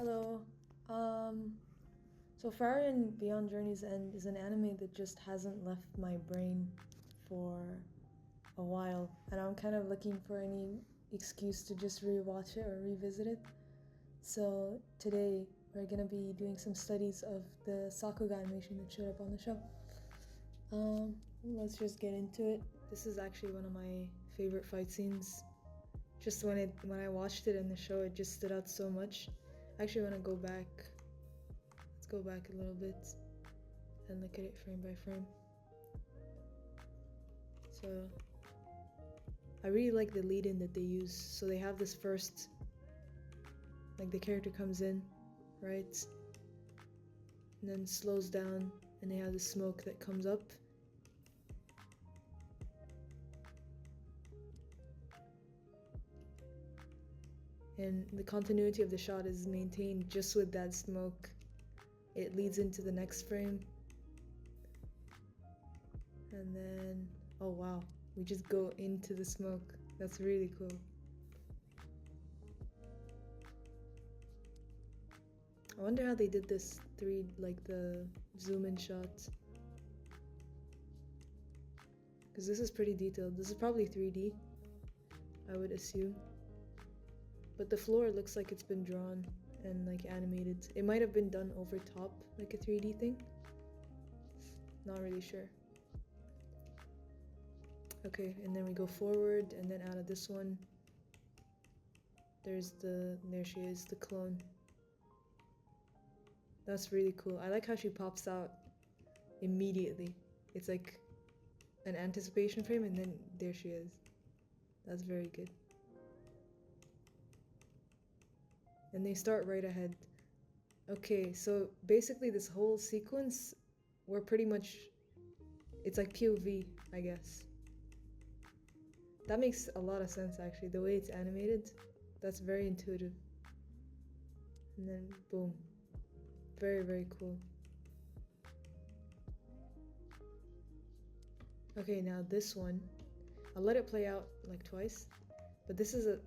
Hello. So Frieren Beyond Journey's End is an anime that just hasn't left my brain for a while, and I'm kind of looking for any excuse to just rewatch it or revisit it. So today we're gonna be doing some studies of the Sakuga animation that showed up on the show. Let's just get into it. This is actually one of my favorite fight scenes. Just when I watched it in the show, it just stood out so much. I actually want to go back. Let's go back a little bit and look at it frame by frame. So I really like the lead-in that they use. So they have this first, like the character comes in, right? And then slows down and they have the smoke that comes up. And the continuity of the shot is maintained just with that smoke. It leads into the next frame. And then, oh wow, we just go into the smoke. That's really cool. I wonder how they did this like the zoom in shots. Because this is pretty detailed. This is probably 3D, I would assume. But the floor looks like it's been drawn and like animated. It might have been done over top, like a 3D thing. Not really sure. Okay, and then we go forward, and then out of this one, there she is, the clone. That's really cool. I like how she pops out immediately. It's like an anticipation frame, and then there she is. That's very good. And they start right ahead. Okay, so basically this whole sequence, we're pretty much, it's like POV, I guess. That makes a lot of sense actually, the way it's animated. That's very intuitive. And then boom. Very, very cool. Okay, now this one, I'll let it play out like twice, but this is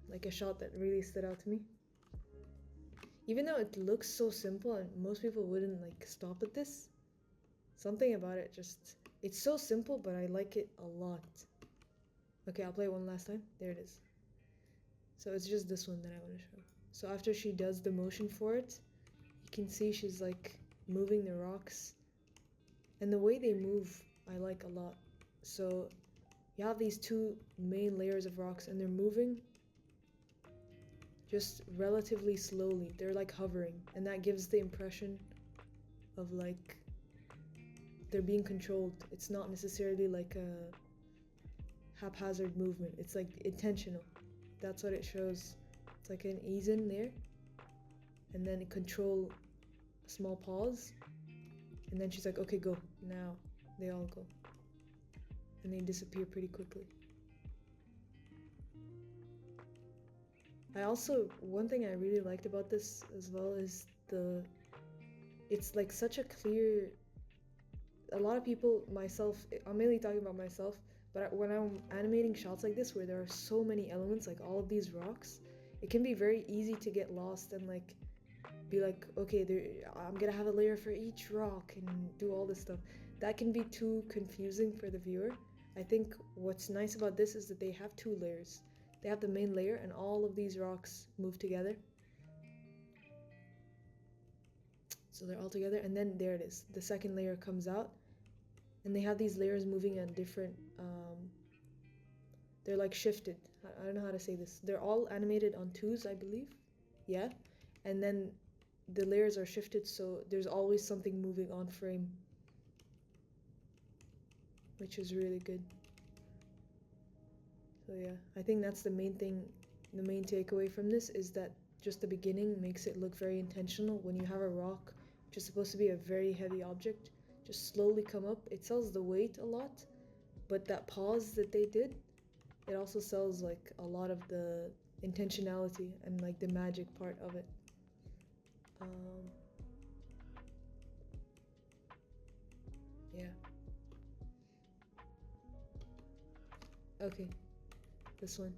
like a shot that really stood out to me. Even though it looks so simple and most people wouldn't like stop at this, something about it just, it's so simple, but I like it a lot. Okay, I'll play it one last time. There it is. So it's just this one that I want to show. So after she does the motion for it, you can see she's like moving the rocks. And the way they move, I like a lot. So you have these two main layers of rocks and they're moving just relatively slowly. They're like hovering, and that gives the impression of like they're being controlled. It's not necessarily like a haphazard movement. It's like intentional. That's what it shows. It's like an ease in there, and then control, a small pause, and then she's like, okay, go. Now they all go, and they disappear pretty quickly. I also, one thing I really liked about this as well is it's like such a clear, a lot of people, myself, I'm mainly talking about myself, but when I'm animating shots like this where there are so many elements, like all of these rocks, it can be very easy to get lost and like be like, okay, I'm gonna have a layer for each rock and do all this stuff. That can be too confusing for the viewer. I think what's nice about this is that they have two layers. They have the main layer and all of these rocks move together. So they're all together, and then there it is. The second layer comes out, and they have these layers moving at different, they're like shifted. I don't know how to say this. They're all animated on twos, I believe. Yeah. And then the layers are shifted, so there's always something moving on frame, which is really good. So yeah, I think that's the main thing, the main takeaway from this is that just the beginning makes it look very intentional. When you have a rock, which is supposed to be a very heavy object, just slowly come up. It sells the weight a lot, but that pause that they did, it also sells like a lot of the intentionality and like the magic part of it. Yeah. Okay, this one.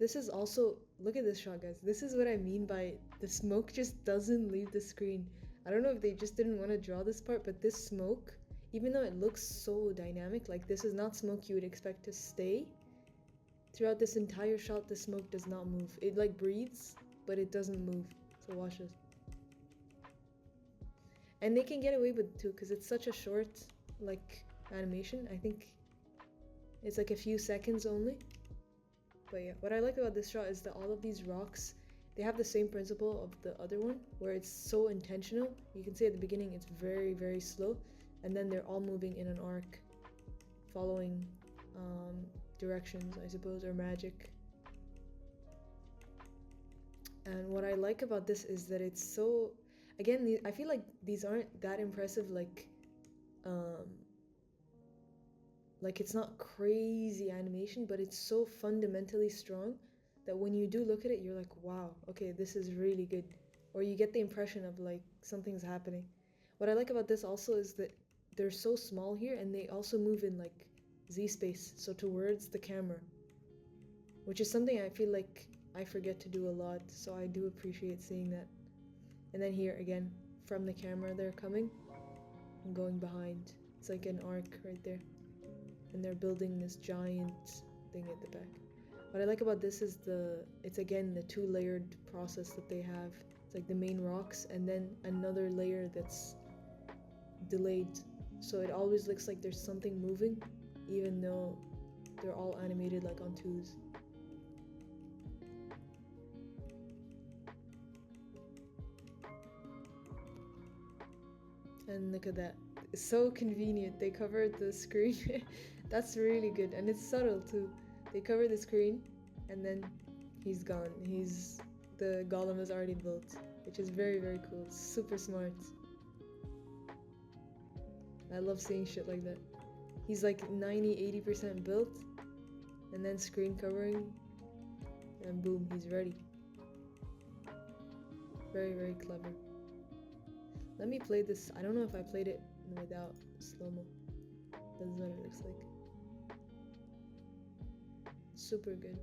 This is also, look at this shot, guys. This is what I mean by the smoke just doesn't leave the screen. I don't know if they just didn't want to draw this part, but this smoke, even though it looks so dynamic, like this is not smoke you would expect to stay. Throughout this entire shot, the smoke does not move. It like breathes, but it doesn't move. So watch this. And they can get away with it too, because it's such a short like animation. I think it's like a few seconds only. But yeah, what I like about this shot is that all of these rocks, they have the same principle of the other one, where it's so intentional. You can see at the beginning it's very, very slow, and then they're all moving in an arc, following directions, I suppose, or magic. And what I like about this is that it's so, again, I feel like these aren't that impressive, like it's not crazy animation, but it's so fundamentally strong that when you do look at it, you're like, wow, okay, this is really good. Or you get the impression of like something's happening. What I like about this also is that they're so small here, and they also move in like Z space, so towards the camera, which is something I feel like I forget to do a lot, so I do appreciate seeing that. And then here again, from the camera they're coming and going behind. It's like an arc right there. And they're building this giant thing at the back. What I like about this is it's again the two-layered process that they have. It's like the main rocks and then another layer that's delayed. So it always looks like there's something moving, even though they're all animated like on twos. And look at that. It's so convenient. They covered the screen. That's really good. And it's subtle too. They cover the screen and then he's gone. The golem is already built, which is very, very cool. It's super smart. I love seeing shit like that. He's like 90-80% built, and then screen covering, and boom, he's ready. Very, very clever. Let me play this. I don't know if I played it without slow-mo. This is what it looks like. Super good.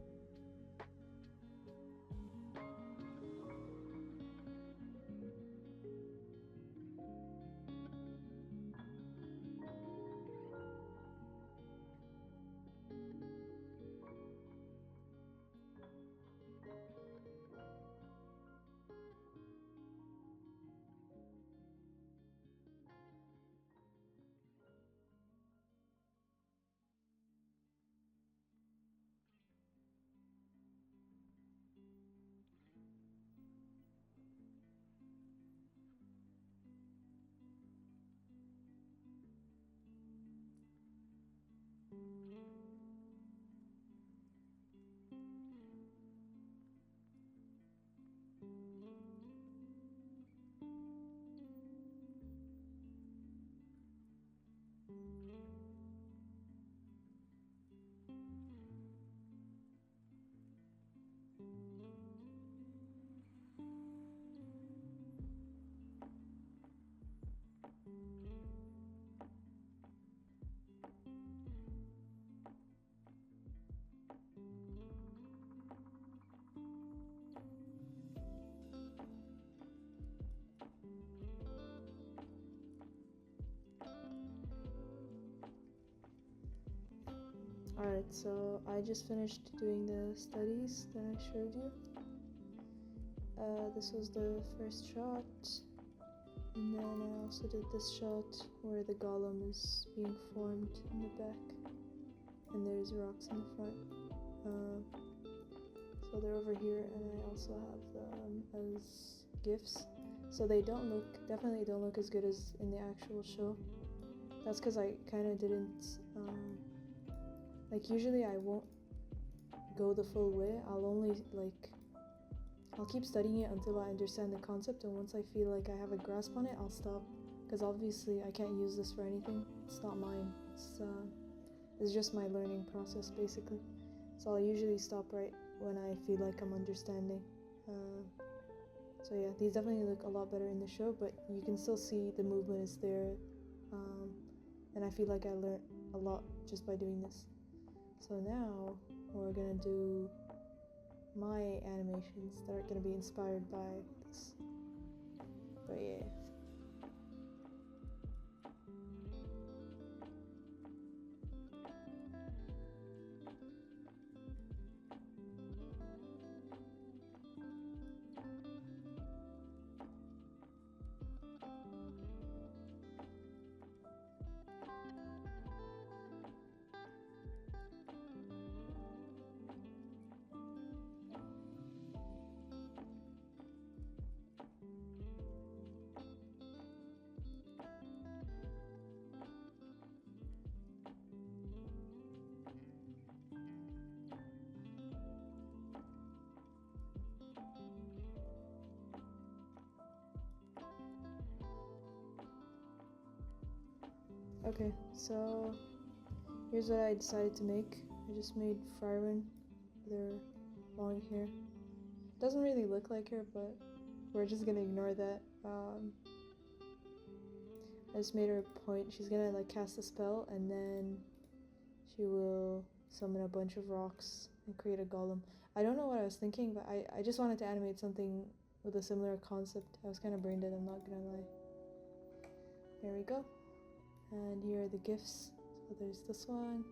Alright, so I just finished doing the studies that I showed you. This was the first shot, and then I also did this shot where the golem is being formed in the back, and there's rocks in the front. So they're over here, and I also have them as GIFs. So they definitely don't look as good as in the actual show. That's because I kind of didn't, like usually I won't go the full way. I'll keep studying it until I understand the concept, and once I feel like I have a grasp on it, I'll stop. Because obviously I can't use this for anything. It's not mine. It's just my learning process basically. So I'll usually stop right when I feel like I'm understanding. So yeah, these definitely look a lot better in the show, but you can still see the movement is there. And I feel like I learned a lot just by doing this. So now we're gonna do my animations that are gonna be inspired by this. But yeah. Okay, so here's what I decided to make. I just made Frieren with her long hair. Doesn't really look like her, but we're just gonna ignore that. I just made her a point. She's gonna like cast a spell and then she will summon a bunch of rocks and create a golem. I don't know what I was thinking, but I just wanted to animate something with a similar concept. I was kind of brain dead, I'm not gonna lie. There we go. And here are the gifts. So there's this one.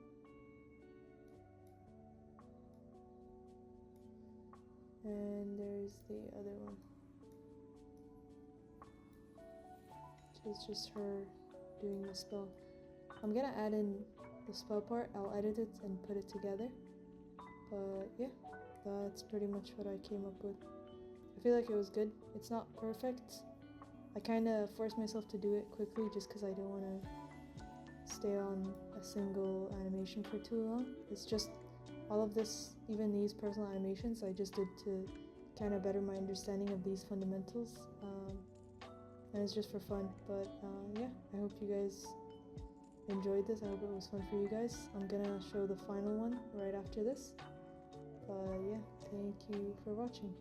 And there's the other one. Which is just her doing the spell. I'm gonna add in the spell part. I'll edit it and put it together. But yeah, that's pretty much what I came up with. I feel like it was good. It's not perfect. I kind of forced myself to do it quickly just because I didn't want to stay on a single animation for too long. It's just all of this, even these personal animations, I just did to kind of better my understanding of these fundamentals. And it's just for fun. But yeah, I hope you guys enjoyed this. I hope it was fun for you guys. I'm gonna show the final one right after this. But yeah, thank you for watching.